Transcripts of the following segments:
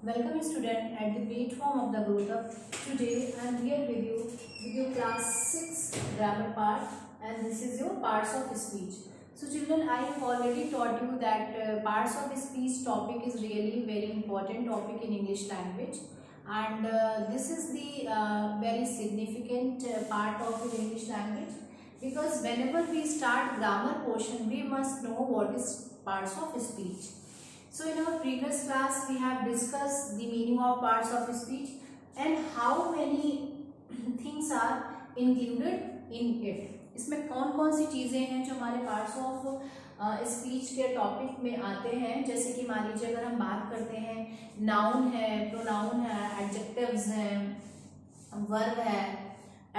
Welcome student at the platform of the growth up. Today I am here with your class 6 grammar part, and this is your parts of speech. So children, I have already taught you that parts of speech topic is really very important topic in English language, and this is the very significant part of the English language, because whenever we start grammar portion we must know what is parts of speech. So in our previous class we have discussed the meaning of parts of speech and how many things are included in it. इसमें कौन कौन सी चीज़ें हैं जो हमारे parts of speech के topic में आते हैं। जैसे कि मान लीजिए अगर हम बात करते हैं, नाउन है, प्रोनाउन है, एडजेक्टिव्स हैं, वर्ब है,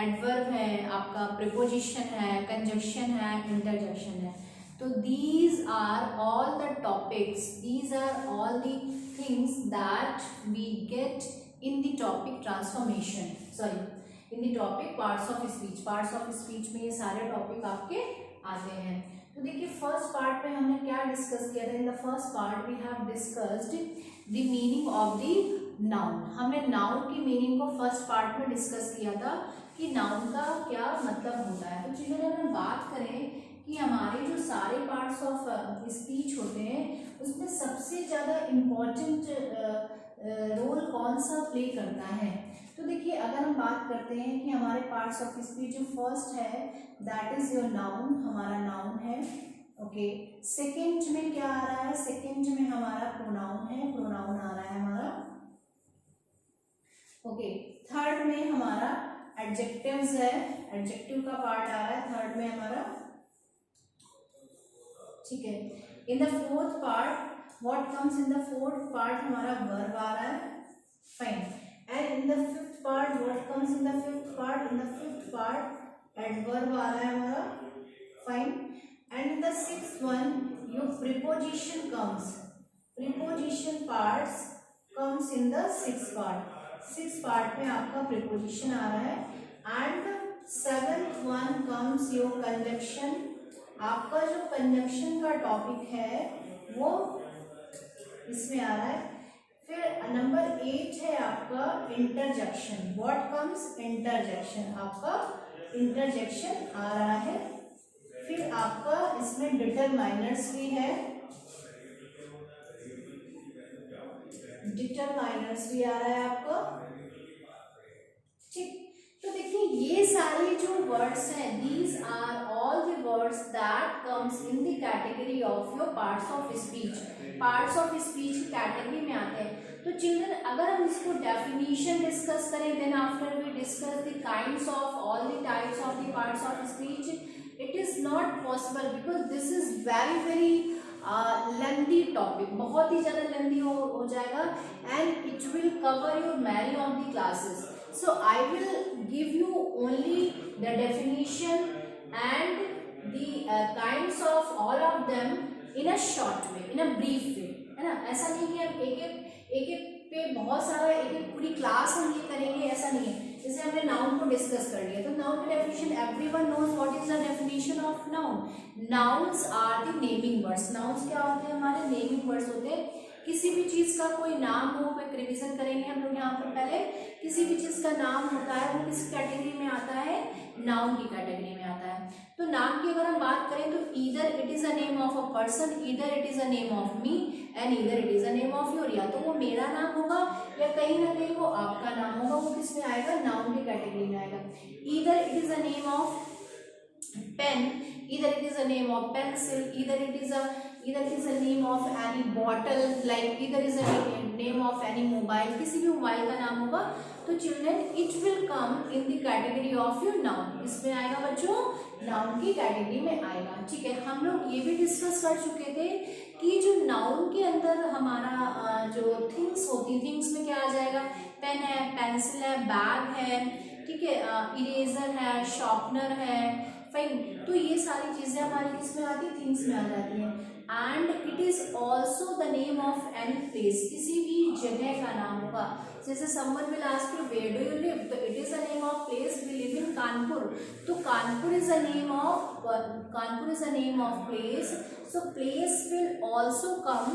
एडवर्ब है, आपका प्रीपोजिशन है, कंजक्शन है, इंटरजेक्शन है। So these are all the topics, these are all the things that we get in the topic transformation, sorry, in the topic parts of speech. Parts of speech में ये सारे topic आपके आते हैं। तो देखिए फर्स्ट पार्ट में हमने क्या डिस्कस किया था। In the first part we have discussed the meaning of the noun. हमने नाउन की मीनिंग को फर्स्ट पार्ट में डिस्कस किया था कि नाउन का क्या मतलब होता है। तो चलिए अगर हम बात करें कि हमारे जो सारे पार्ट्स ऑफ स्पीच होते हैं उसमें सबसे ज़्यादा इम्पॉर्टेंट रोल कौन सा प्ले करता है। तो देखिए अगर हम बात करते हैं कि हमारे पार्ट्स ऑफ स्पीच जो फर्स्ट है दैट इज योर नाउन, हमारा नाउन है। ओके, सेकंड में क्या आ रहा है? सेकंड में हमारा प्रोनाउन है, प्रोनाउन आ रहा है हमारा। ओके, थर्ड में हमारा एडजेक्टिव्स है, एडजेक्टिव का पार्ट आ रहा है थर्ड में हमारा। ठीक है, in the fourth part what comes in the fourth part हमारा वर्ब आ रहा है। Fine. And in the fifth part what comes in the fifth part? In the fifth part adverb आ रहा है हमारा। Fine. And in the sixth one your preposition comes, preposition parts comes in the sixth part. Sixth part में आपका preposition आ रहा है। And seventh one comes your conjunction. आपका जो कंजक्शन का टॉपिक है वो इसमें आ रहा है। फिर नंबर 8 है आपका इंटरजेक्शन। What comes? इंटरजेक्शन। आपका इंटरजेक्शन आ रहा है। फिर आपका इसमें डिटरमाइनर्स भी है, डिटरमाइनर्स भी आ रहा है आपका। ठीक, तो देखिए ये सारे जो वर्ड्स हैं these are all the words that comes in the category of your parts of speech. Parts of speech की कैटेगरी में आते हैं। तो चिल्ड्रन अगर हम इसको डेफिनेशन डिस्कस करें then after we discuss the kinds of all the types of the parts of speech, it is not possible because this is very very lengthy topic, बहुत ही ज़्यादा लेंथी हो जाएगा and it will cover your many of the classes. So I will give you only the definition and the kinds of all of them in a short way, in a brief way, है ना। ऐसा नहीं कि हम एक एक पे बहुत सारा एक एक पूरी क्लास हम ये करेंगे, ऐसा नहीं है। जैसे हमने नाउन को डिस्कस कर लिया तो नाउन की definition everyone knows what is the definition of noun. Nouns are the naming words. Nouns क्या होते हैं? हमारे नेमिंग वर्ड्स होते हैं। किसी भी चीज़ का कोई नाम हो, कोई रिविजन करेंगे हम लोग यहाँ पर पहले। किसी भी चीज़ का नाम होता है वो किस कैटेगरी में आता है? नाउन की कैटेगरी में आता है। तो नाम की अगर हम बात करें तो either it is a name of a person, either it is a name of me and either it is a name of your. या तो वो मेरा नाम होगा या कहीं ना कहीं वो आपका नाम होगा, वो किस में आएगा? नाउन की कैटेगरी में आएगा। Either it is a name of pen, either it is a name of pencil, either it is a name of any bottle, like either is a name of any mobile, किसी भी mobile का नाम होगा तो children it will come in the category of your noun. इसमें आएगा बच्चों, noun की कैटेगरी में आएगा। ठीक है, हम लोग ये भी डिस्कस कर चुके थे कि जो नाउन के अंदर हमारा जो थिंग्स होती, थिंग्स में क्या आ जाएगा? पेन है, पेंसिल है, बैग है, ठीक है, इरेजर है, शार्पनर है। फाइन। तो ये सारी चीज़ें हमारी किसमें आती है? थिंग्स में आ जाती हैं। And it is also the name of any place, किसी भी जगह का नाम होगा। जैसे someone will ask you where do you live, तो it is a name of place, we live in Kanpur, तो Kanpur is a name of place. So place will also come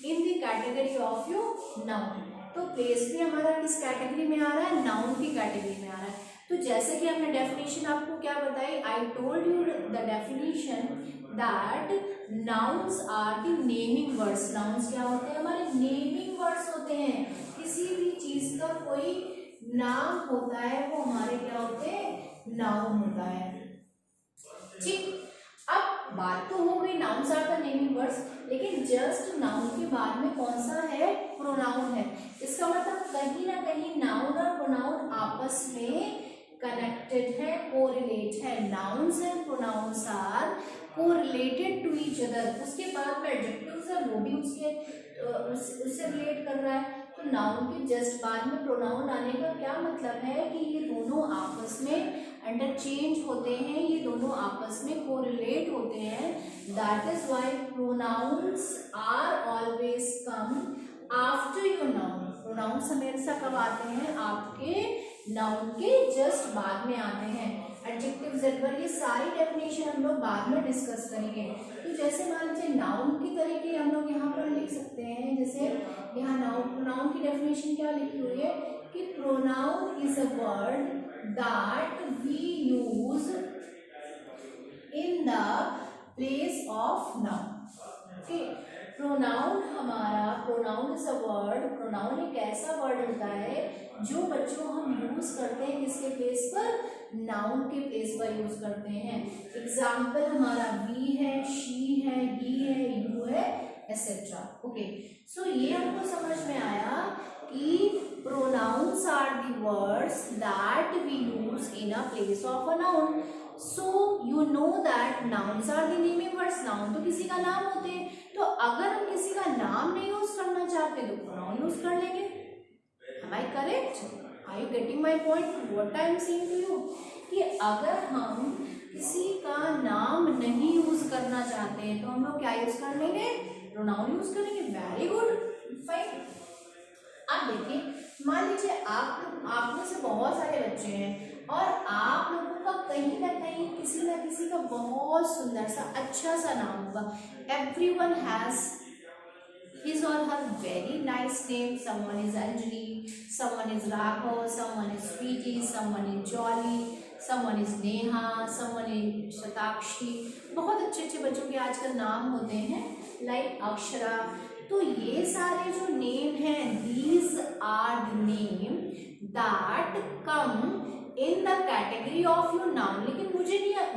in the category of your noun. तो place भी हमारा किस category में आ रहा है, noun की कैटेगरी में आ रहा है। तो जैसे कि हमने डेफिनेशन आपको क्या बताई, I told you the definition that nouns are the naming words. Nouns क्या होते हैं, हमारे नेमिंग वर्ड्स होते हैं। किसी भी चीज का कोई नाम होता है वो हमारे क्या होते हैं, नाउन होता है। ठीक, अब बात तो हो गई nouns are the naming words, लेकिन जस्ट नाउन के बाद में कौन सा है, प्रोनाउन है। इसका मतलब कहीं ना कहीं नाउन और प्रोनाउन आपस में कनेक्टेड है, कोरिलेट है। Nouns and pronouns are correlated to each other. उसके बाद में एडजेक्टिव्स है, वो भी उससे रिलेट कर रहा है। तो नाउन के जस्ट बाद में प्रोनाउन आने का क्या मतलब है कि ये दोनों आपस में इंटरचेंज होते हैं, ये दोनों आपस में कोरिलेट होते हैं। That is why pronouns are always come after your noun. Pronouns हमेशा कब आते हैं, आपके नाउन के जस्ट बाद में आते हैं। एडजेक्टिव्स, एडवर्ब, ये सारी डेफिनेशन हम लोग बाद में डिस्कस करेंगे। तो जैसे मान लीजिए नाउन की तरीके हम लोग यहाँ पर लिख सकते हैं। जैसे यहाँ नाउन की डेफिनेशन क्या लिखी हुई है कि pronoun is a word that we use in the place of noun. Okay, pronoun हमारा, pronoun is a word, pronoun एक ऐसा वर्ड होता है जो बच्चों हम यूज करते हैं किसके प्लेस पर, नाउन के प्लेस पर यूज करते हैं। एग्जाम्पल हमारा वी है, शी है, ही है, यू है, एसेट्रा। ओके, सो ये हमको समझ में आया कि pronouns are the words that we use in a place of a noun. So you know that nouns are the naming words. Noun तो किसी का नाम होते हैं। तो अगर हम किसी का नाम नहीं यूज करना चाहते तो pronoun यूज कर लेंगे। Am I correct? Are you getting my point? What I am saying to you? कि अगर हम किसी का नाम नहीं यूज करना चाहते हैं तो हम लोग क्या यूज कर लेंगे, प्रोनाउन यूज करेंगे। Very good, fine. अब देखिए, मान लीजिए आप में से बहुत सारे बच्चे हैं और आप लोगों का कहीं ना कहीं किसी ना किसी का बहुत सुंदर सा अच्छा सा नाम होगा। Everyone has his or her very nice name. Someone is Anjali, someone is Raghav, someone is Sweetie, someone is Jolly, someone is Neha, someone is Shatakshi। बहुत अच्छे अच्छे बच्चों के आजकल नाम होते हैं, लाइक अक्षरा। तो ये सारे जो नेम हैं, these are the name that come in the category of your noun। लेकिन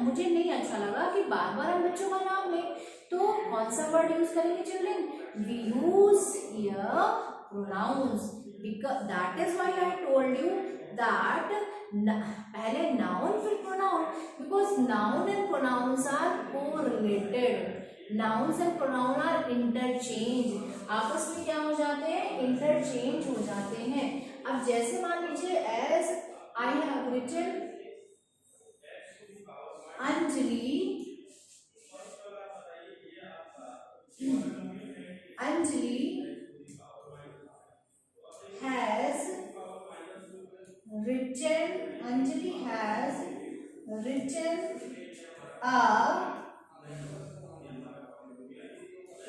मुझे नहीं अच्छा लगा कि बार बार हम बच्चों का नाम लें, तो कौन सा वर्ड यूज करेंगे children, we use here pronouns, because that is why I told you that पहले noun फिर pronoun, because noun and pronouns are correlated। nouns and pronoun are interchange, आपस में क्या हो जाते हैं, इंटरचेंज हो जाते हैं। अब जैसे मान लीजिए as I have written Anjali has written a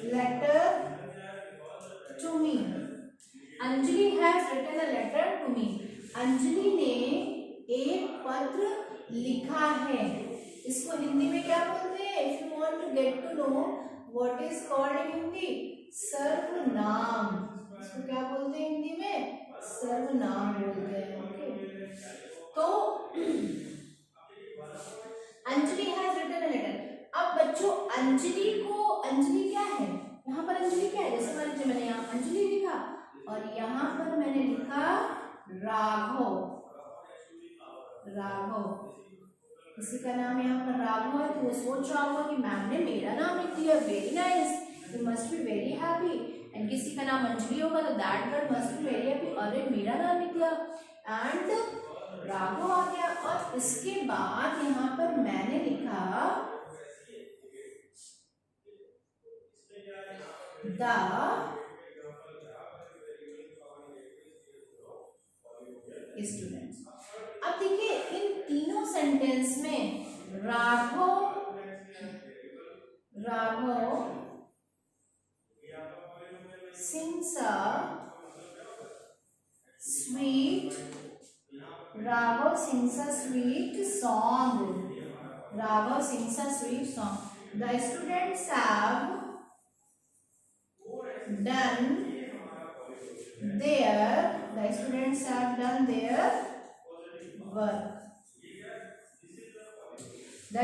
letter to me। Anjali has written a letter to me। Anjali ने एक पत्र लिखा है। इसको हिंदी में क्या बोलते हैं, if you want to get to know what is called in Hindi, सर्वनाम। इसको क्या बोलते हैं हिंदी में, सर्वनाम बोलते हैं। ओके, तो Anjali has written a letter. अब बच्चों अंजलि क्या है, यहाँ पर अंजलि क्या है, जैसे मान लीजिए मैंने यहाँ अंजलि लिखा और यहाँ पर मैंने लिखा राघव। किसी का नाम यहाँ पर राघव है, तो वो सोच रहा होगा कि मैम ने मेरा नाम लिख दिया, very nice, you must be very happy. And किसी का नाम अंजलि होगा तो that girl must be very happy, अरे मेरा नाम लिख दिया एंड राघव आ गया। और इसके बाद यहाँ पर मैंने लिखा द स्टूडेंट्स। अब देखिए इन तीनों सेंटेंस में Raghav sings a Raghav sings a sweet song. Raghav sings a sweet song. The students have done their work. The students have done their work. So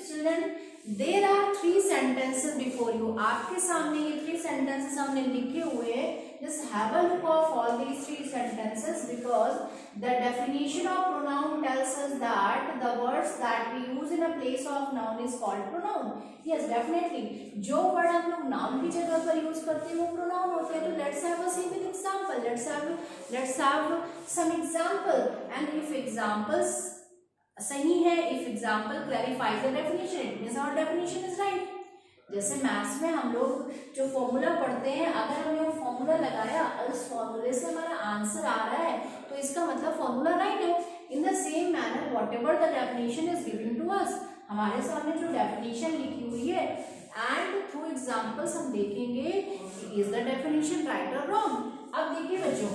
children, there are 3 sentences before you. आपके सामने ये 3 sentences हमने लिखे हुए हैं. Just have a look of all these 3 sentences because the definition of pronoun tells us that the words that we use in a place of noun is called pronoun. Yes, definitely. जो word हम लोग noun की जगह पर use करते हैं वो pronoun होते हैं. तो let's have a simple example. Let's have some example. And if examples सही है, if example clarifies the definition, it means our definition is right. जैसे मैथ्स में हम लोग जो फॉर्मूला पढ़ते हैं, अगर हमने वो फॉर्मूला लगाया और उस फॉर्मूले से हमारा आंसर आ रहा है तो इसका मतलब फॉर्मूला राइट है. In the same manner whatever the definition is given to us, हमारे सामने जो डेफिनेशन लिखी हुई है एंड थ्रू एग्जाम्पल्स हम देखेंगे इज द डेफिनेशन राइट और रॉन्ग. अब देखिए बच्चों,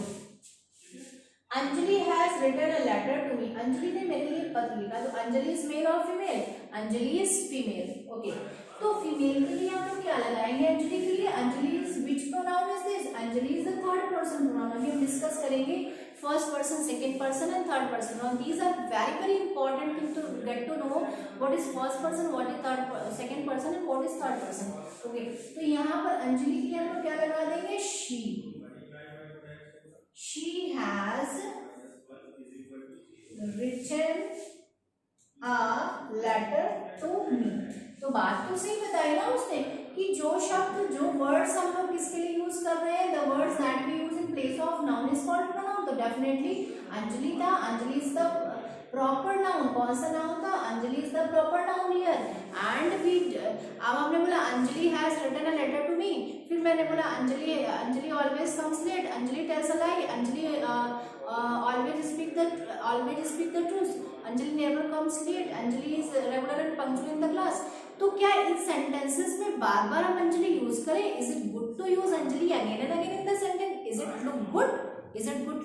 Anjali has written a letter to me. Anjali ने मेरे लिए पत्र लिखा. तो अंजलि इज मेल और female? Anjali is female. Okay, तो फीमेल के लिए हम लोग क्या लगाएंगे? अंजलि के लिए Anjali is which pronoun is this? Anjali is the third person pronoun. अभी हम डिस्कस करेंगे first person, second person and third person. Now these are very important thing to get to know what is first person, what is third second person and what is third person. Okay, तो यहाँ पर अंजलि के लिए हम लोग क्या लगा देंगे? She. She has written a letter to me. तो बात तो सही बताई ना उसने कि जो शब्द, जो वर्ड्स हम लोग किसके लिए यूज कर रहे हैं, the words that we use in place of noun is called pronoun. तो डेफिनेटली अंजलि था, Anjali is the proper noun. कौन सा नाउन था? Anjali is the proper noun here. And we, अब हमने बोला Anjali has written a letter to me. फिर मैंने बोला Anjali always comes late, Anjali tells a lie, Anjali always speak the truth, Anjali never comes late, Anjali is regular and punctual in the class. तो क्या इन sentences में बार बार हम अंजलि यूज करें? Is it good to use Anjali again and again in the sentence? Is it look good? Is it good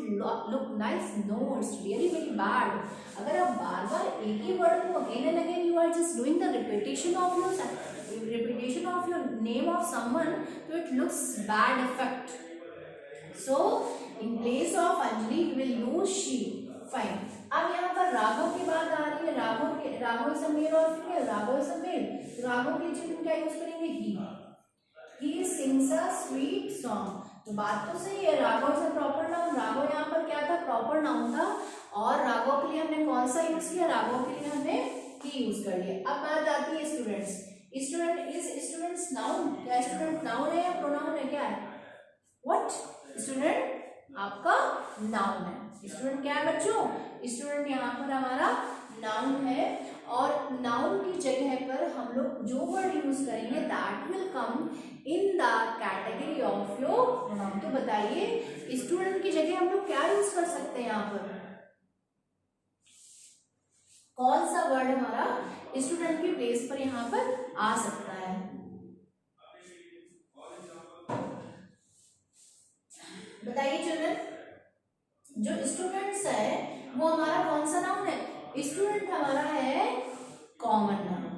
look nice? No, it's really very bad. अगर आप बार बार एक ही वर्ड को again and again you are just doing the repetition of your name of someone, so it looks bad effect. So in place of Anjali we will use she. Fine. अब यहाँ पर राघव की बात आ रही है. राघव इज अ मेल और female? Raghav is a male. Raghav के लिए क्या यूज करेंगे? ही sings a sweet song. तो बात तो सही है, Raghav is a proper noun. Raghav यहाँ पर क्या था? प्रॉपर नाउन था. और राघव के लिए हमने कौन सा यूज किया? राघव के लिए हमने ही यूज कर लिया. अब बात आती है स्टूडेंट्स. Students noun? क्या स्टूडेंट नाउन है या प्रोनाउन है? क्या है? व्हाट? स्टूडेंट आपका नाउन है. स्टूडेंट क्या है बच्चों? स्टूडेंट यहाँ पर हमारा नाउन है. और नाउन की जगह पर हम लोग जो वर्ड यूज करेंगे that will come in the category of your pronoun. तो बताइए स्टूडेंट की जगह हम लोग क्या यूज कर सकते हैं? यहाँ पर कौन सा वर्ड हमारा स्टूडेंट की प्लेस पर यहाँ पर आ सकता है? बताइए चिल्ड्रन. जो स्टूडेंट्स है वो हमारा कौन सा नाउन है? स्टूडेंट हमारा है कॉमन नाउन.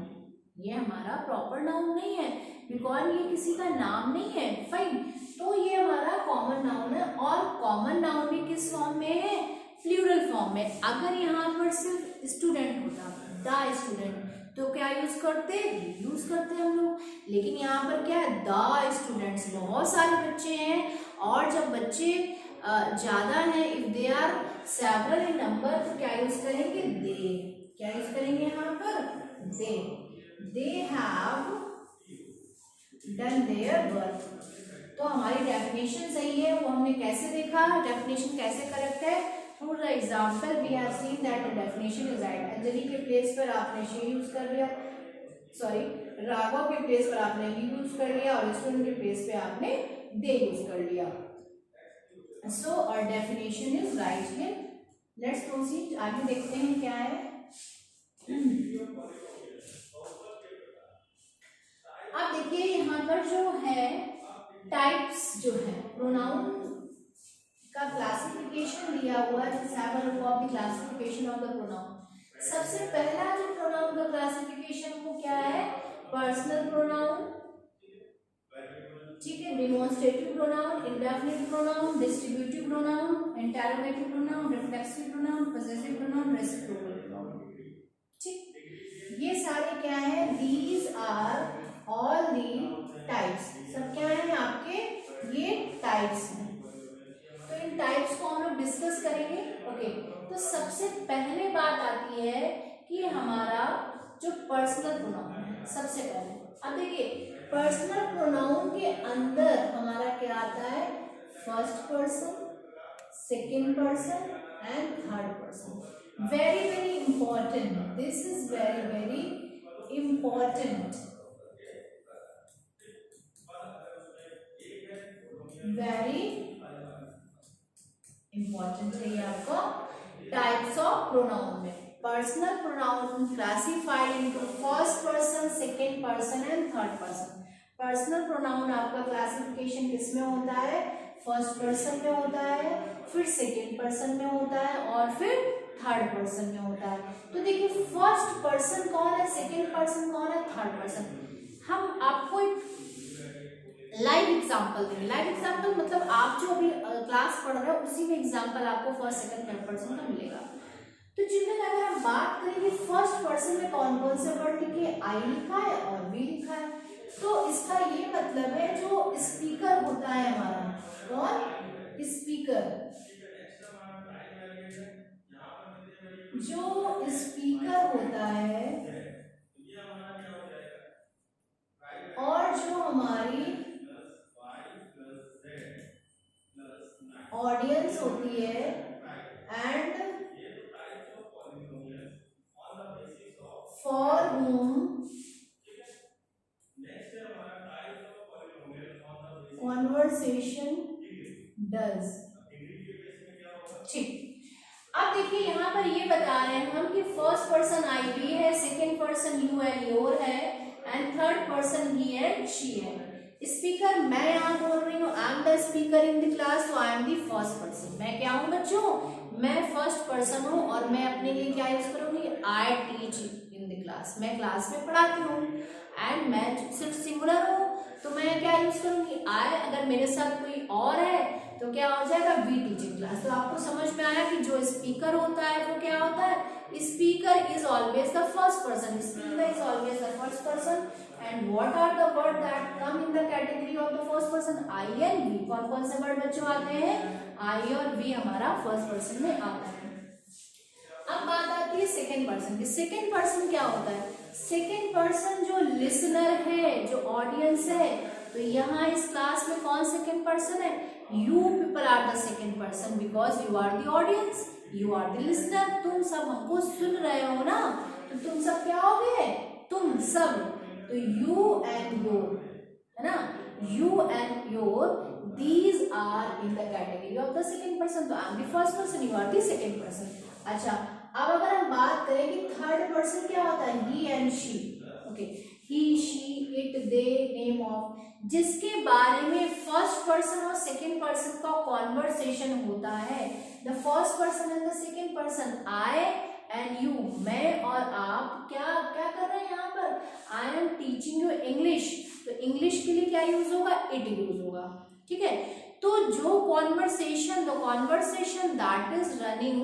ये हमारा प्रॉपर नाउन नहीं है बिकॉज ये किसी का नाम नहीं है. फाइन. तो ये हमारा कॉमन नाउन है. और कॉमन नाउन भी किस फॉर्म में है? प्लूरल फॉर्म में. अगर यहाँ पर सिर्फ स्टूडेंट होता, द स्टूडेंट, तो क्या यूज करते हम लोग. लेकिन यहाँ पर क्या है? The students. बहुत सारे बच्चे हैं और जब बच्चे ज्यादा है, if they are several in number, तो क्या यूज करेंगे? दे. क्या यूज करेंगे यहाँ पर? They have done their work. तो हमारी डेफिनेशन सही है. वो हमने कैसे देखा? डेफिनेशन कैसे करेक्ट है? Through the example we have seen that the definition is right. Anjali के प्लेस पर आपने शी यूज कर लिया, सॉरी राघव के प्लेस पर आपने ही यूज कर लिया और स्टूडेंट के प्लेस पे आपने दे यूज कर लिया. So our definition is right here. Let's proceed. आगे देखते हैं क्या है. अब देखिए यहाँ पर जो है टाइप्स जो है प्रोनाउन का क्लासिफिकेशन क्लासिफिकेशन दिया हुआ है, just have a look of the classification of the pronoun. सबसे पहला जो प्रोनाउन का क्लासिफिकेशन वो क्या है, पर्सनल प्रोनाउन, ठीक है, demonstrative pronoun, indefinite pronoun, distributive pronoun, interrogative pronoun, reflexive pronoun, possessive pronoun, reciprocal pronoun. ठीक, ये सारे क्या है, these are all the types, सब क्या है आपके, ये टाइप्स हैं। तो इन टाइप्स को हम लोग डिस्कस करेंगे। ओके, तो सबसे पहले बात आती है कि हमारा जो पर्सनल प्रोनाउन है, सबसे पहले अब देखिए पर्सनल प्रोनाउन के अंदर हमारा क्या आता है, first person, second person and third person. Very very important, this is very very important, very important है ये आपको। टाइप्स ऑफ प्रोनाउन में personal pronoun classified into first person, second person and third person. Personal pronoun आपका classification किसमें होता है, first person में होता है, फिर सेकंड पर्सन में होता है और फिर थर्ड पर्सन में होता है। तो देखिए फर्स्ट पर्सन कौन है, सेकंड पर्सन कौन है, थर्ड पर्सन। हम आपको एक लाइव एग्जांपल देंगे। लाइव एग्जांपल मतलब आप जो अभी क्लास पढ़ रहे हो उसी में एग्जांपल आपको फर्स्ट सेकंड थर्ड पर्सन का मिलेगा। तो जिनमें अगर हम बात करेंगे फर्स्ट पर्सन में कौन कौन से वर्ड लिखे, आई लिखा है और वी लिखा है। तो इसका ये मतलब है जो स्पीकर होता है हमारा, कौन, स्पीकर, जो स्पीकर होता है और जो हमारी ऑडियंस होती है and for whom conversation does। ठीक, अब देखिए यहाँ पर ये बता रहे हैं हम कि फर्स्ट पर्सन आई वी है, second person you and your है and third person he and she है। स्पीकर मैं यहाँ बोल रही हूँ, I am the speaker in the class, तो I am the first person. मैं क्या हूँ बच्चों, मैं फर्स्ट पर्सन हूँ और मैं अपने लिए क्या यूज करूंगी, I teach in the class, मैं क्लास में पढ़ाती हूँ। एंड मैं सिर्फ सिंगुलर हूँ तो मैं क्या यूज करूंगी, आई। अगर मेरे साथ कोई और है तो क्या हो जाएगा, वी टीचिंग क्लास। तो आपको समझ में आया कि जो स्पीकर होता है वो क्या होता है, speaker is always the first person, speaker is always the first person. And what are the word that come in the category of the first person, I and we. कौन कौन से वर्ड बच्चों आते हैं, आई और वी हमारा first person में आता है। अब बात आती है सेकेंड पर्सन की। सेकेंड पर्सन क्या होता है, सेकेंड पर्सन जो लिसनर है, जो ऑडियंस है। तो यहाँ इस क्लास में कौन सेकेंड पर्सन है, you people are the second person because you are the audience, you are the listener. तुम सब हमको सुन रहे हो ना, तो तुम सब क्या हो गए, तुम सब। तो यू एंड योर है ना, you and your, these are in the category of the second person. तो I am the first person, you are the second person. अच्छा, अब अगर हम बात करें कि थर्ड पर्सन क्या होता है, he and she. Okay, he, she, it, they, name of, जिसके बारे में फर्स्ट पर्सन और सेकेंड पर्सन का कॉन्वर्सेशन होता है। The first person and the second person, I and you, मैं और आप क्या क्या कर रहे हैं यहाँ पर, I am teaching you English. तो इंग्लिश के लिए क्या यूज होगा, इट यूज होगा। ठीक है, तो जो conversation, the conversation that is running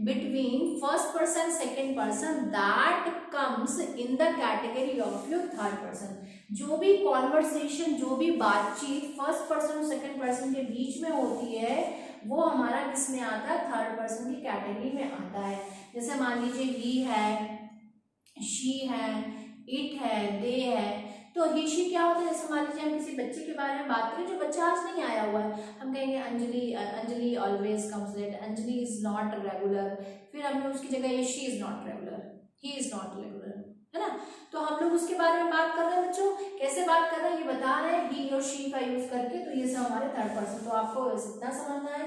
between first person second person, that comes in the category of your third person. जो भी कॉन्वर्सेशन, जो भी बातचीत फर्स्ट पर्सन और सेकेंड पर्सन के बीच में होती है वो हमारा किस में आता है, थर्ड पर्सन की कैटेगरी में आता है। जैसे मान लीजिए ही है, शी है, इट है, दे है। तो ही शी क्या होता है, जैसे मान लीजिए हम किसी बच्चे के बारे में बात करें जो बच्चा आज नहीं आया हुआ है, हम कहेंगे Anjali, Anjali always comes late, Anjali is not regular. फिर हमने उसकी जगह she is not regular, he is not regular, है ना। तो हम लोग उसके बारे में बात कर रहे हैं बच्चों, कैसे बात कर रहे हैं ये बता रहे हैं, ही और शी का यूज करके। तो ये सब हमारे थर्ड पर्सन। तो आपको इतना समझना है,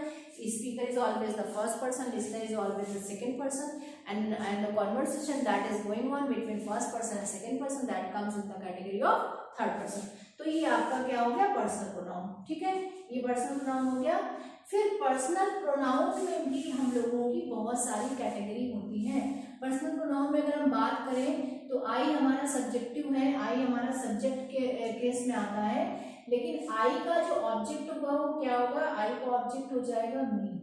speaker is always the first person, listener is always the second person, and the conversation that is going on between first person and second person that comes in the category of third person. तो ये आपका क्या हो गया, personal pronoun. ठीक है, ये personal pronoun हो गया। फिर पर्सनल प्रोनाउन में भी हम लोगों की बहुत सारी कैटेगरी होती है। पर्सनल प्रोनाउन में अगर हम बात करें तो आई हमारा सब्जेक्टिव है, आई हमारा सब्जेक्ट के केस में आता है, लेकिन आई का जो ऑब्जेक्ट होगा वो क्या होगा, आई का ऑब्जेक्ट हो जाएगा मी।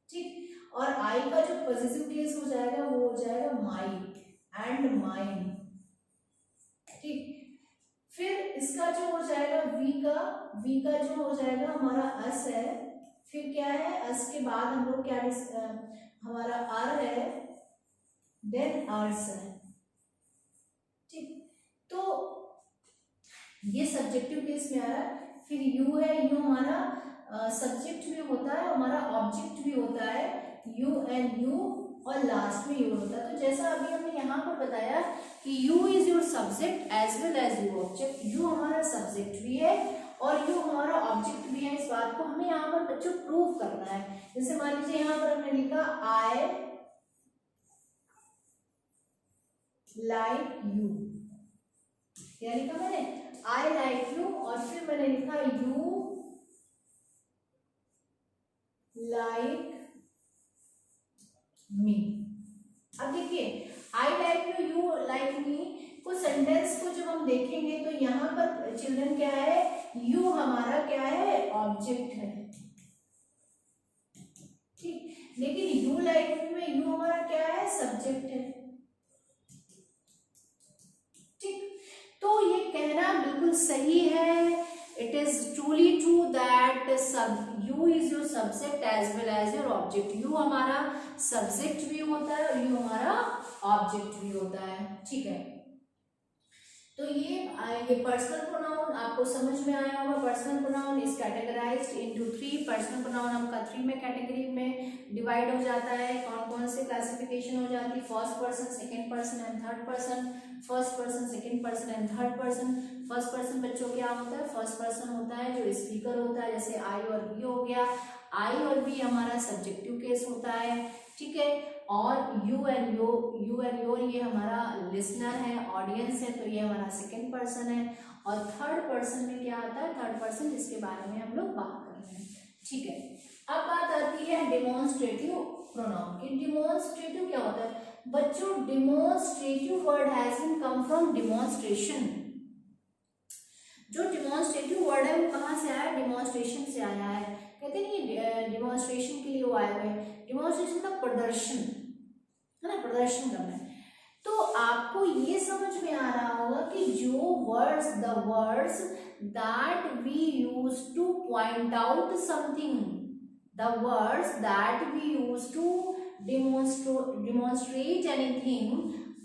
ठीक, और आई का जो पॉजिटिव केस हो जाएगा वो हो जाएगा माई एंड माइन। ठीक, फिर इसका जो हो जाएगा वी का जो हो जाएगा हमारा अस है। फिर क्या है, अस के बाद हम लोग क्या हमारा आर है, देन आर्स है। ठीक, तो ये सब्जेक्टिव केस में आ रहा है। फिर यू है, यू हमारा सब्जेक्ट भी होता है, हमारा ऑब्जेक्ट भी होता है, यू एंड यू, और लास्ट में यू होता है। तो जैसा अभी हमने यहाँ पर बताया कि you is your subject as well as your object. You हमारा सब्जेक्ट भी है और यू हमारा ऑब्जेक्ट भी है। इस बात को हमें यहाँ पर बच्चों प्रूव करना है। जैसे मान लीजिए यहाँ पर हमने लिखा आई लाइक यू, क्या लिखा मैंने, आई लाइक यू, और फिर मैंने लिखा यू लाइक मी। अब देखिए I like you, you like me को सेंटेंस को जब हम देखेंगे तो यहाँ पर चिल्ड्रन क्या है, यू हमारा क्या है, ऑब्जेक्ट है। ठीक, लेकिन यू लाइक मी में यू हमारा क्या है, सब्जेक्ट है। ठीक, तो ये कहना बिल्कुल सही है। It is truly true that you is your subject as well as your object. You हमारा सब्जेक्ट भी होता है और यू हमारा ऑब्जेक्ट भी होता है। ठीक है, तो ये पर्सनल प्रोनाउन आपको समझ में आया होगा। Personal pronoun is categorised into 3। Personal pronoun आपका 3 में कैटेगरी में डिवाइड हो जाता है। कौन कौन से क्लासिफिकेशन हो जाती है, first person, second person and third person. First person, second person and third person. First person बच्चों क्या होता है, फर्स्ट पर्सन होता है जो स्पीकर होता है, जैसे आई और वी हो गया। आई और वी हमारा सब्जेक्टिव केस होता है। ठीक है, और यू एंड योर ये हमारा लिसनर है, ऑडियंस है, तो ये हमारा सेकंड पर्सन है। और थर्ड पर्सन में क्या आता है, थर्ड पर्सन जिसके बारे में हम लोग बात कर रहे हैं। ठीक है, अब बात आती है डिमॉन्स्ट्रेटिव प्रोनाउन की। डिमॉन्स्ट्रेटिव क्या होता है बच्चों, demonstrative word has been come from demonstration. जो डिमॉन्स्ट्रेटिव वर्ड है वो कहाँ से आया, डिमॉन्स्ट्रेशन से आया है। कहते हैं ये डिमॉन्स्ट्रेशन के लिए वो आए हुए हैं। डिमॉन्स्ट्रेशन का प्रदर्शन है ना, प्रदर्शन करना है। तो आपको ये समझ में आ रहा होगा कि जो words, the words that we use to point out something, the words that we use to demonstrate anything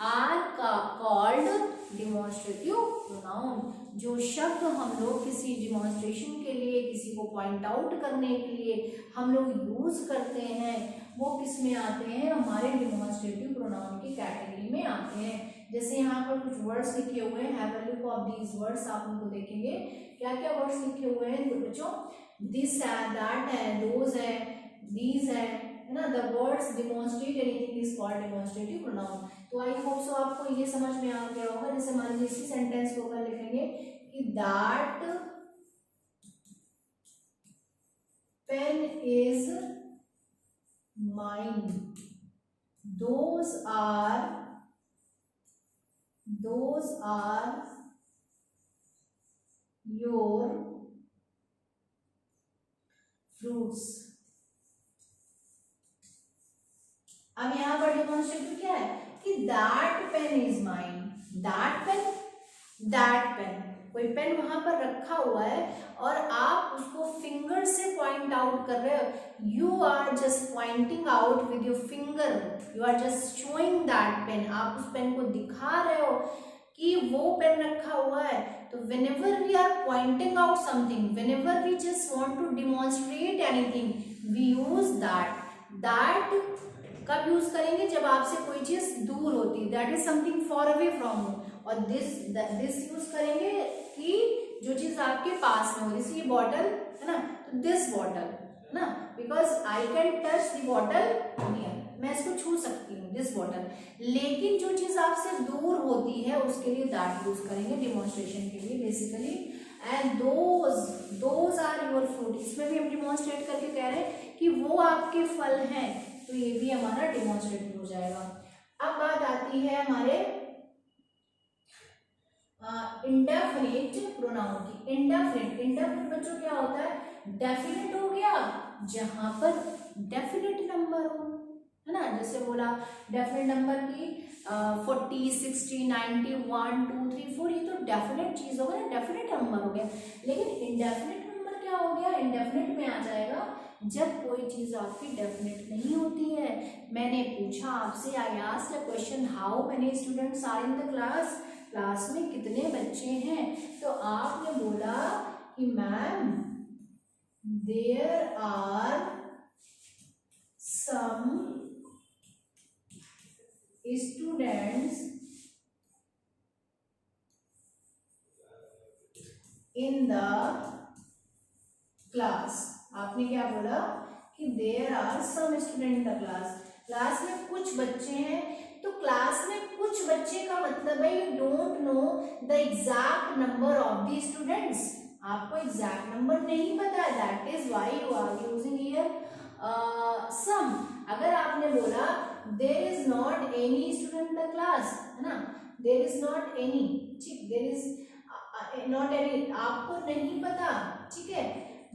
are called demonstrative pronoun। जो शब्द हम लोग किसी डिमॉन्स्ट्रेशन के लिए, किसी को पॉइंट आउट करने के लिए हम लोग यूज करते हैं वो किस में आते हैं, हमारे डिमॉन्स्ट्रेटिव प्रोनाउन की कैटेगरी में आते हैं। जैसे यहाँ पर कुछ वर्ड्स लिखे हुए हैं, have a look of these words, आप उनको देखेंगे क्या क्या वर्ड्स लिखे हुए हैं तो बच्चों, दिस है, दैट है, दोज है, दीज है ना। The words demonstrate anything is called demonstrative pronoun. तो आई होप सो आपको ये समझ में आ गया होगा। जैसे मान लीजिए इसी सेंटेंस को अगर लिखेंगे कि that pen is mine, those are your fruits. अब यहाँ पर डिमॉन्स्ट्रेटिव क्या है कि that pen is mine. That pen कोई पेन वहां पर रखा हुआ है और आप उसको फिंगर से पॉइंट आउट कर रहे हो। You are just pointing out with your finger, you are just showing that pen. आप उस पेन को दिखा रहे हो कि वो पेन रखा हुआ है। तो whenever we are pointing out something, whenever we just want to demonstrate anything, we use that कब यूज करेंगे, जब आपसे कोई चीज दूर होती है, that is something for away from you. और दिस यूज करेंगे कि जो चीज आपके पास में हो, जैसे ये बॉटल है ना, तो दिस बॉटल है ना, because I can touch the bottle near मैं इसको छू सकती हूँ, दिस बॉटल। लेकिन जो चीज आपसे दूर होती है उसके लिए दैट यूज करेंगे डिमॉन्स्ट्रेशन के लिए basically. And those are your fruit, इसमें भी हम डिमॉन्स्ट्रेट करके कह रहे हैं कि वो आपके फल हैं, तो ये भी हमारा डिमॉन्स्ट्रेट हो जाएगा। अब बात आती है हमारे इंडेफिनिट प्रोनाउन की। इंडेफिनिट बच्चों क्या होता है? डेफिनेट हो गया जहां पर डेफिनेट नंबर हो, है ना। जैसे बोला डेफिनेट नंबर की 40, 60, 90, 1, 2, 3, 4, ये तो डेफिनेट चीज होगा ना, डेफिनेट नंबर हो गया। लेकिन इंडेफिनेट नंबर क्या हो गया? इंडेफिनेट में आ जाएगा जब कोई चीज आपकी डेफिनेट नहीं होती है। मैंने पूछा आपसे, I asked a question, how many students are in the class, class में कितने बच्चे हैं? तो आपने बोला कि ma'am there are some students in the class. आपने क्या बोला कि there are some student in the class, class में कुछ बच्चे हैं। तो क्लास में कुछ बच्चे का मतलब है you don't know the exact number of the students, आपको एग्जैक्ट नंबर नहीं पता है, that is why you are using here some. अगर आपने बोला there is not any student in the class, है ना, देयर इज नॉट एनी, ठीक, देयर इज नॉट एनी, आपको नहीं पता, ठीक है।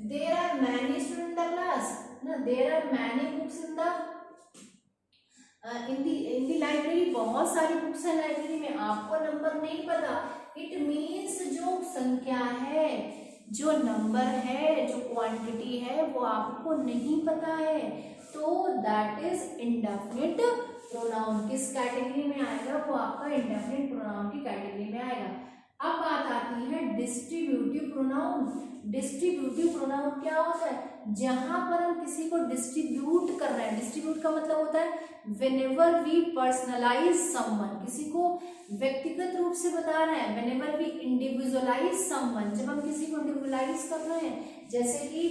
There are many student in the class, ना, there are many books in the library, बहुत सारी बुक्स है लाइब्रेरी में, आपको नंबर नहीं पता। इट मीन्स जो संख्या है, जो नंबर है, जो क्वांटिटी है, वो आपको नहीं पता है, तो दैट इज इंडेफिनिट प्रोनाउन। किस कैटेगरी में आएगा? वो आपका इंडेफिनिट प्रोनाउन की कैटेगरी में आएगा। अब बात आती है डिस्ट्रीब्यूटिव प्रोनाउन। डिस्ट्रीब्यूटिव प्रोनाउन क्या होता है? जहां पर हम किसी को डिस्ट्रीब्यूट कर रहे हैं, डिस्ट्रीब्यूट का मतलब होता है whenever we personalize someone, किसी को व्यक्तिगत रूप से बता रहे हैं। whenever we individualize someone, जब हम किसी को इंडिविजुअलाइज कर रहे हैं, जैसे कि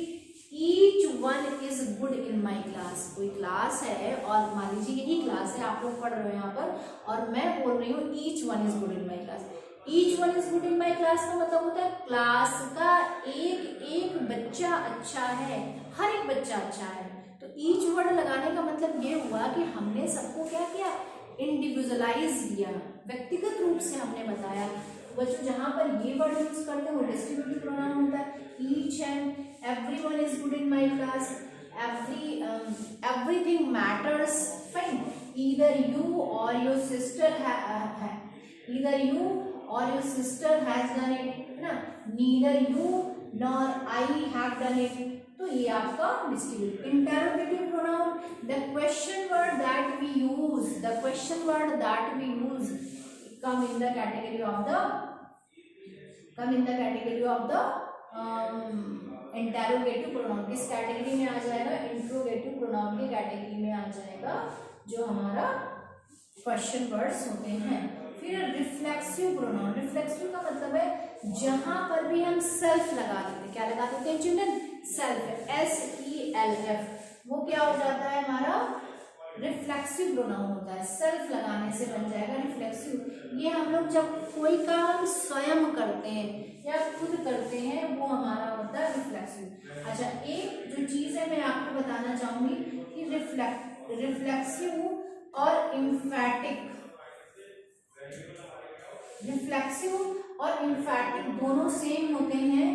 each one is good in my class, कोई क्लास है और मान लीजिए यही क्लास है, आप लोग पढ़ रहे हो यहाँ पर, और मैं बोल रही हूँ each one is good in my class। each one is good in my class का मतलब होता है क्लास का एक एक बच्चा अच्छा है, हर एक बच्चा अच्छा है। तो ईच वर्ड लगाने का मतलब ये हुआ कि हमने सबको क्या किया? इंडिविजुअलाइज किया, व्यक्तिगत रूप से हमने बताया। बच्चों जहां पर ये वर्ड यूज करते हैं वो डिस्ट्रीब्यूटिव प्रोनाउन होता है। Each and everyone is good in my class, everything matters, fine, either you or your sister either you or your sister has done it, है ना, neither you nor I have done it, तो ये आपका distributive. Interrogative pronoun, the question word that we use, the question word that we use come in the category of the interrogative pronoun. किस category में आ जाएगा? Interrogative pronoun की category में आ जाएगा, जो हमारा क्वेश्चन वर्ड्स होते हैं। फिर रिफ्लेक्सिव प्रोनाउन। रिफ्लेक्सिव का मतलब है जहां पर भी हम सेल्फ लगा देते हैं, क्या लगा देते हैं चिल्ड्रन? सेल्फ, SELF, वो क्या हो जाता है हमारा? रिफ्लेक्सिव प्रोनाउन होता है। सेल्फ लगाने से बन जाएगा रिफ्लेक्सिव। ये हम लोग जब कोई काम स्वयं करते हैं या खुद करते हैं, वो हमारा होता है रिफ्लेक्सिव। अच्छा, एक जो चीज है मैं आपको बताना चाहूंगी कि रिफ्लेक्सिव और इम्फैटिक, रिफ्लेक्सिव और इम्फैटिक दोनों सेम होते हैं।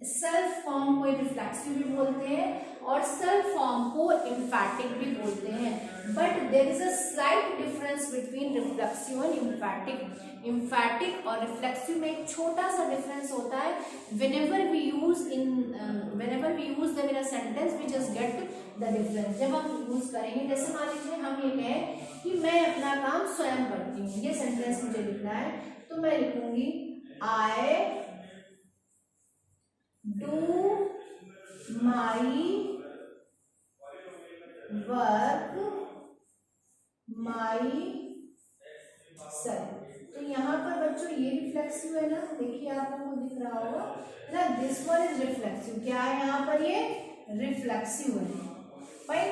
सेल्फ फॉर्म को रिफ्लेक्सिव भी बोलते हैं और सेल्फ फॉर्म को इम्फैटिक भी बोलते हैं, but there is a slight difference between reflexive and emphatic. Emphatic और रिफ्लेक्सिव में एक छोटा सा डिफरेंस होता है। whenever we use them in a sentence we just get the difference। जब हम यूज करेंगे, जैसे मान लीजिए हम ये कहें कि मैं अपना काम स्वयं करती हूँ, ये सेंटेंस मुझे लिखना है, तो मैं लिखूंगी I do my work myself। तो यहाँ पर बच्चों ये रिफ्लेक्सिव है ना, देखिए आप लोगों को दिख रहा होगा ना, दिस वन इज रिफ्लेक्सिव। क्या है यहाँ पर? ये रिफ्लेक्सिव है, fine.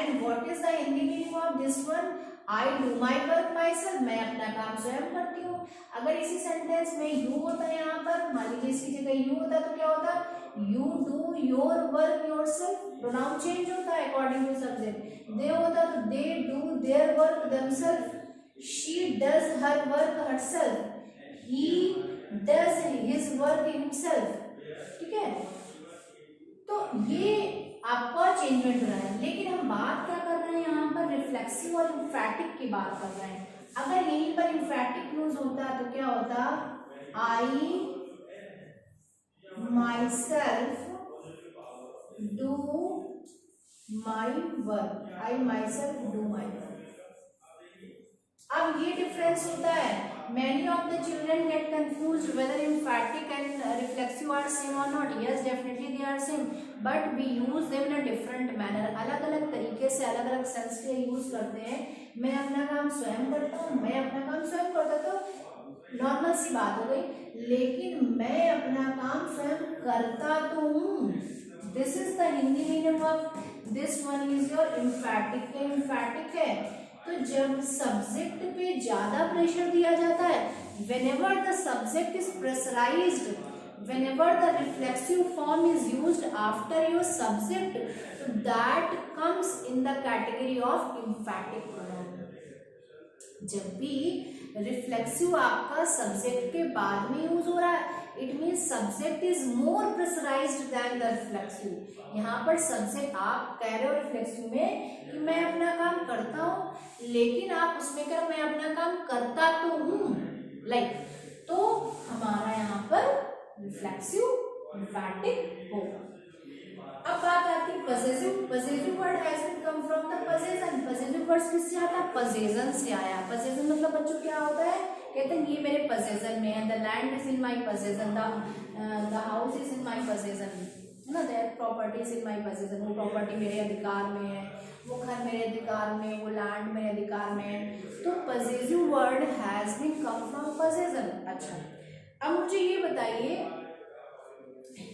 And what is the Hindi meaning of this one? I do my work my self, मैं अपना काम स्वयं करती हूँ। अगर इसी सेंटेंस में यू होता है यहाँ पर, मान लीजिए इसकी जगह यू होता तो क्या होता? You do your work yourself, pronoun change होता है अकॉर्डिंग टू सब्जेक्ट। दे होता तो they do their work themselves, she does her work herself, he does his work himself. ठीक है, तो ये आपका चेंजमेंट हो रहा है। लेकिन हम बात क्या कर रहे हैं यहाँ पर? रिफ्लेक्सिव और इम्फैटिक की बात कर रहे हैं। अगर यहीं पर इम्फैटिक यूज होता तो क्या होता? I myself do my work, I myself do my work. अब ये डिफरेंस होता है। Many of the children get confused whether emphatic and reflexive are same or not. Yes, definitely they are same, but we use them in a different manner. अलग अलग तरीके से अलग अलग सेंस के यूज करते हैं। मैं अपना काम स्वयं करता हूँ, मैं अपना काम स्वयं करता तो नॉर्मल सी बात हो गई। लेकिन मैं अपना काम स्वयं करता तो हूँ, this is the Hindi meaning of this one is your emphatic. Emphatic है तो जब सब्जेक्ट पे ज्यादा प्रेशर दिया जाता है, whenever the subject is pressurized, whenever the reflexive form is used after your subject, so that comes in the category of emphatic pronoun. जब भी रिफ्लेक्सिव आपका सब्जेक्ट के बाद में यूज हो रहा है, it mean subject is more pressurised than the reflexive. यहाँ पर सब्जेक्ट आप कह रहे हो रिफ्लेक्सिव में कि मैं अपना काम करता हूँ, लेकिन आप उसमें कर मैं अपना काम करता तो हूँ, लाइक, तो हमारा यहाँ पर रिफ्लेक्सिव इम्फैटिक होगा। अब बात आती है possessive. Possessive word has been come from the possession. Possessive word किससे आता है? पजेशन से आया। पजेशन मतलब बच्चों क्या होता है? कहते हैं ये मेरे पजेशन में है, the land is in my possession, the house is in my possession, है ना, that property is in my possession, वो प्रॉपर्टी मेरे अधिकार में है, वो घर मेरे अधिकार में, वो लैंड मेरे अधिकार में है। तो possessive word has been come from possession. अच्छा, अब मुझे ये बताइए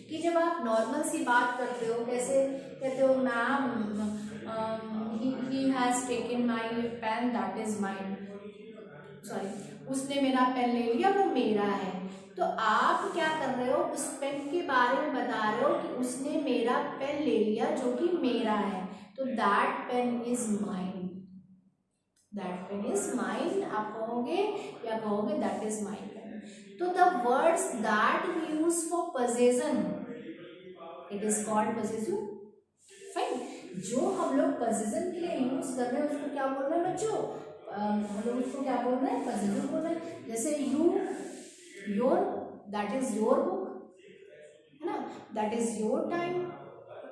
कि जब आप नॉर्मल सी बात करते हो, कैसे कहते हो? Ma'am he has taken my pen that is mine, sorry, उसने मेरा पेन ले लिया, वो मेरा है। तो आप क्या कर रहे हो? उस पेन के बारे में बता रहे हो कि उसने मेरा पेन ले लिया जो कि मेरा है, तो that pen is mine, that pen is mine आप कहोगे या कहोगे दैट इज माइन पेन। तो the words that we use for possession, it is called possessive, fine. जो हम लोग possession के लिए यूज कर रहे हैं उसको क्या बोल रहे हैं बच्चों? हम लोग उसको क्या बोल रहे हैं? possessive बोल रहे हैं। जैसे you, your, that is your book, है ना, that is your time,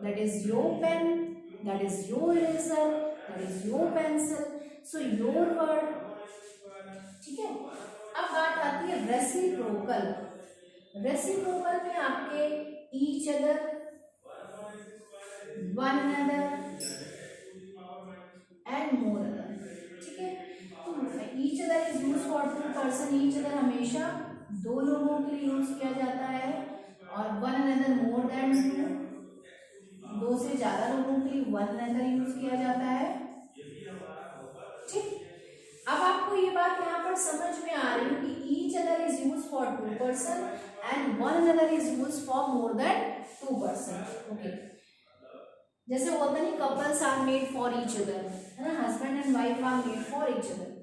that is your pen, that is your eraser, that is your pencil, so your word. ठीक है, अब बात आती है रेसिप्रोकल। रेसिप्रोकल में आपके each other, one another and more other. ठीक है, तो each other is use for two person. Each other हमेशा दो लोगों के लिए यूज किया जाता है, और one another more than two, दो से ज्यादा लोगों के लिए वन अनदर यूज किया जाता है। ठीक, अब आपको ये बात यहाँ पर समझ में आ रही है कि each other is use for two person and one another is use for more than two person. Okay, जैसे होता नहीं, couples are made for each other, है ना, husband and wife are made for each other.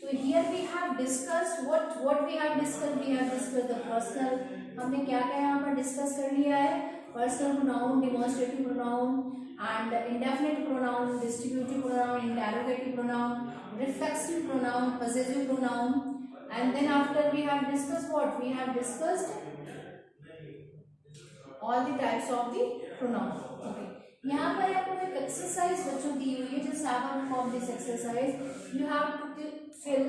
तो here we have discussed what we have discussed, we have discussed the personal, हमने क्या क्या यहाँ पर डिस्कस कर लिया है? Personal pronoun, demonstrative pronoun and indefinite pronoun, distributive pronoun, interrogative pronoun, reflexive pronoun, possessive pronoun, and then after we have discussed what? We have discussed all the types of the pronoun. Okay, यहाँ पर आपको एक exercise बच्चों दी हुई है, just have a look of this exercise. You have to fill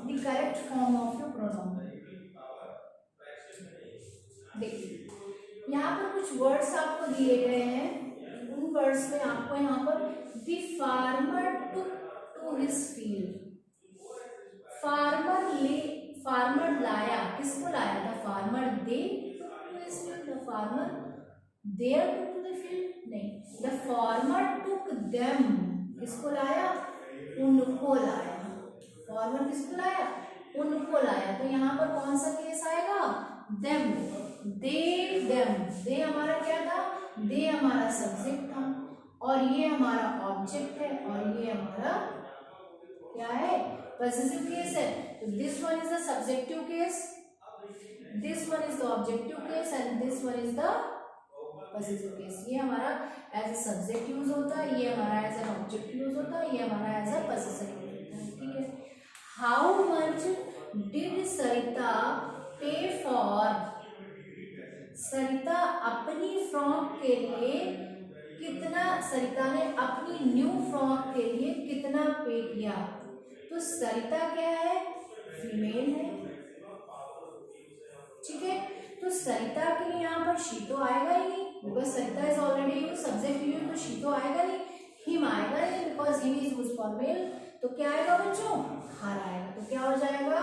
the correct form of your pronoun. देखिए यहाँ पर कुछ वर्ड्स आपको दिए गए हैं, उन वर्ड्स में आपको यहाँ पर the farmer to his field, farmer लाया, किसको लाया? The farmer they to his field, the farmer their to the field, नहीं, द फॉर्मर टुक देम, किसको लाया, उनको लाया, फॉर्मर किसको लाया, उनको लाया। तो यहाँ पर कौन सा केस आएगा, देम, दे हमारा क्या था, दे हमारा सब्जेक्ट था और ये हमारा ऑब्जेक्ट है और ये हमारा क्या है, पॉसेसिव केस है। तो this one is the subjective case, this one is the objective case and this one is the possessive case. ये हमारा एज अ सब्जेक्ट यूज होता है, ये हमारा एज एन ऑब्जेक्ट यूज होता है, ये हमारा एज अ पॉसेसिव यूज होता है। ठीक है, हाउ मच डिड सरिता पे फॉर, सरिता अपनी फ्रॉक के लिए कितना, सरिता ने अपनी न्यू फ्रॉक के लिए कितना पे किया। तो सरिता क्या है, फीमेल है, ठीक है। तो सरिता के लिए यहाँ पर शी तो आएगा ही नहीं, because Sarita is already use, subject use, तो शी तो आएगा नहीं, हिम आएगा नहीं because him is use for male. तो क्या आएगा बच्चों, हर आएगा। तो क्या हो जाएगा,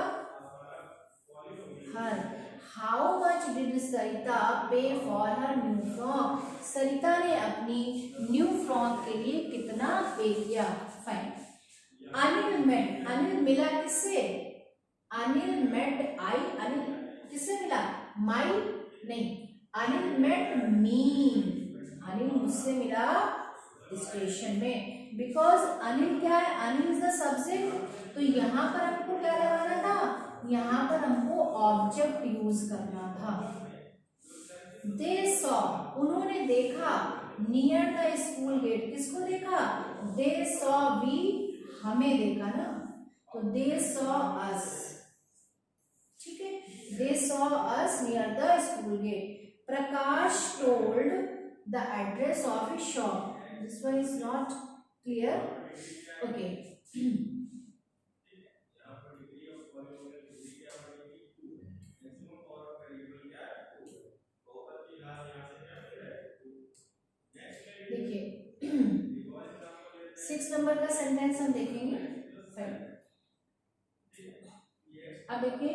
हर। हाउ मच डिड सरिता पे फॉर हर न्यू फ्रॉक, सरिता ने अपनी न्यू फ्रॉक के लिए कितना पे किया। फाइन। अनिल मेट, अनिल मिला किससे, अनिल मेट आई, अनिल किससे मिला, माई नहीं, अनिल मेट मी, अनिल मुझसे मिला स्टेशन में। बिकॉज अनिल क्या है, अनिल इज द सब्जेक्ट। तो यहाँ पर हमको क्या लगाना था, यहाँ पर हमको ऑब्जेक्ट यूज करना था। दे सॉ, उन्होंने देखा, नियर द स्कूल गेट, किसको देखा, दे सॉ वी, हमें देखा ना, तो दे सॉ अस, ठीक है, they saw us near the school gate. Prakash told the address of his shop, this one is not clear, okay. देखिए 6 नंबर का सेंटेंस हम देखेंगे। अब देखिए,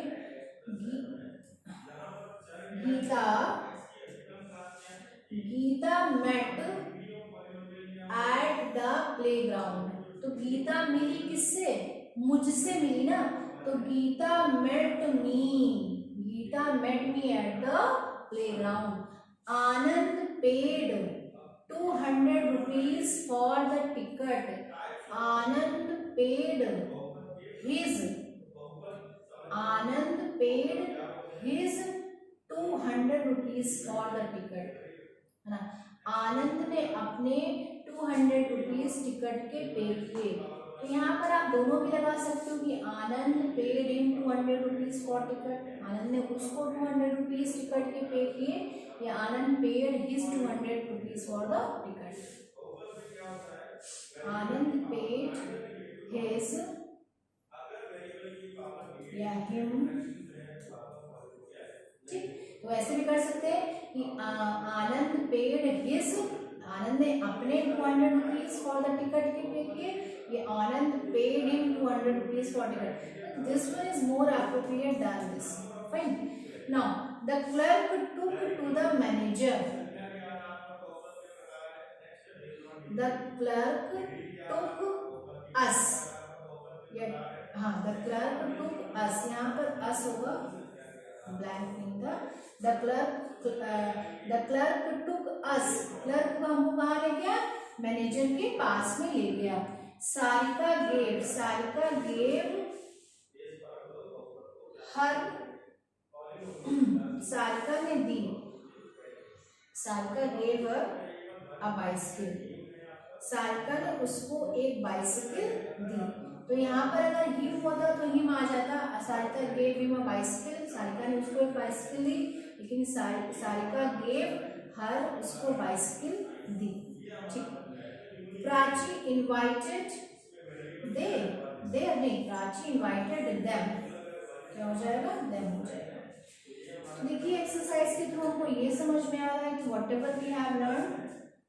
Geeta met at the playground. तो गीता मिली किससे, मुझसे मिली ना, तो Geeta met me at the playground. Anand paid 200 rupees for the ticket, Anand paid his 200 rupees for the ticket, है ना। आनंद ने अपने 200 rupees टिकट के पे किए। तो यहाँ पर आप दोनों भी लगा सकते हो कि Anand paid in 200 rupees for ticket, Anand ने उसको 200 rupees टिकट के पे किए, या Anand paid his 200 rupees for the ticket, Anand paid his या हिम, ठीक। तो ऐसे भी कर सकते हैं कि आनंद पेड हिज, आनंद ने अपने 200 rupees फॉर द टिकट के पे किए, ये Anand paid him 200 rupees for ticket. This one is more appropriate than this, fine. Now the clerk took to the manager, the clerk took us, हाँ, द क्लर्क टुक अस, यहाँ पर अस होगा, blank नहीं था। The clerk took us, clerk को हमको कहाँ ले गया, मैनेजर के पास में ले गया। सारिका गेव हर, सारिका ने दी, Sarika gave a bicycle, Sarika ने उसको एक बाइसिकल दी। तो यहाँ पर अगर हिम होता तो हिम आ जाता, Sarika gave him a bicycle, Sarika ने उसको एक बाइसिकल दी, लेकिन सारिका गेव हर, उसको बाइसिकल दी, ठीक। प्राची इनवाइटेड दे नहीं, प्राची इनवाइटेड देम, क्या हो जाएगा, देम हो जाएगा। देखिए एक्सरसाइज के थ्रू हमको ये समझ में आ रहा है कि whatever we have learn,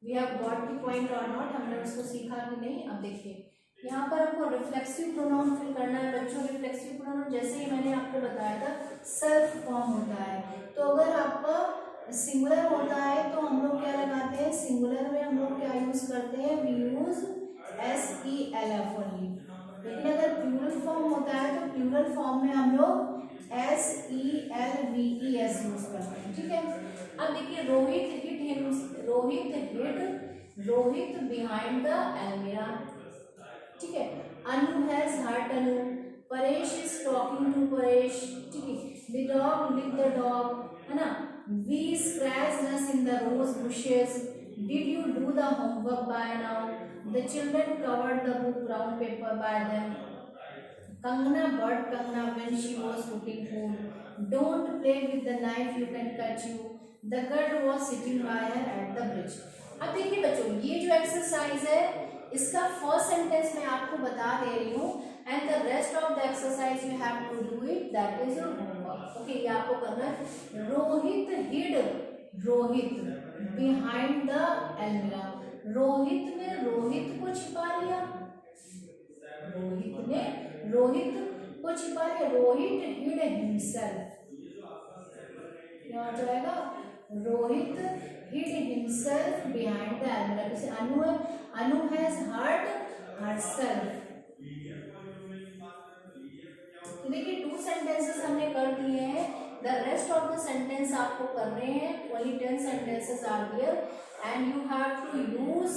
we have got the point और नॉट, हमने उसको सीखा कि नहीं। अब देखिए यहाँ पर आपको रिफ्लेक्सिव प्रोनाउन फिल करना है बच्चों। रिफ्लेक्सिव प्रोनाउन जैसे ही मैंने आपको बताया था सेल्फ फॉर्म होता है, तो अगर आपका सिंगुलर होता है तो हम लोग क्या लगाते हैं, सिंगुलर में हम यूज करते हैं, वी यूज SELF ओनली। लेकिन अगर प्लूरल फॉर्म होता है तो प्लूरल फॉर्म में हम लोग SELVES यूज करते हैं, ठीक है। अब देखिए रोहित बिहाइंड द एल्मीरा, ठीक है। Anu has hurt Anu, Paresh is talking to Paresh, ठीक है। The dog with the dog, है ना। We scratch us in the rose bushes, did you do the homework by now, the children covered the book brown paper by them, Kangana bought Kangana when she was cooking food. Don't play with the knife, you can cut you. The girl was sitting by her at the bridge. अब देखिए बच्चों, ये जो exercise है इसका first sentence मैं आपको बता दे रही हूँ, and the rest of the exercise you have to do it, that is your homework. Okay, ये आपको करना है। रोहित बिहाइंड द एल्मीरा, रोहित ने रोहित को छिपा लिया, रोहित को छिपा लिया, रोहित हिड हिमसेल्फ, क्या हो जाएगा, Rohit hid himself behind the almirah. जैसे अनु है, अनु हैज हर्ट हरसेल्फ। तो देखिए 2 सेंटेंसेस हमने कर दिए हैं, the rest of the sentence आपको कर रहे हैं, only 10 sentences are there and you have to use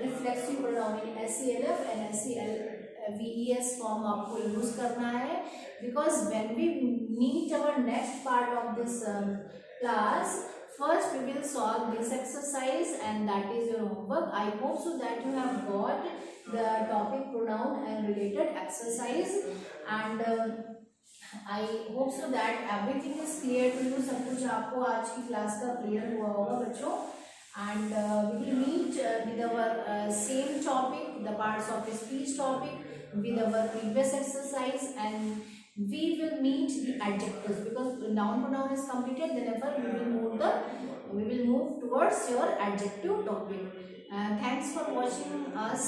reflexive pronoun in SELF and SELVES form आपको यूज करना है, because when we meet our next part of this class, first we will solve this exercise and that is your homework. I hope so that you have got the topic pronoun and related exercise and I hope so that everything is clear to you. सब कुछ आपको आज की class का clear हुआ होगा बच्चों, and we will meet with our same topic, the parts of speech topic, with our previous exercise, and we will meet the adjectives because noun pronoun is completed. Therefore, we will move towards your adjective topic. Thanks for watching us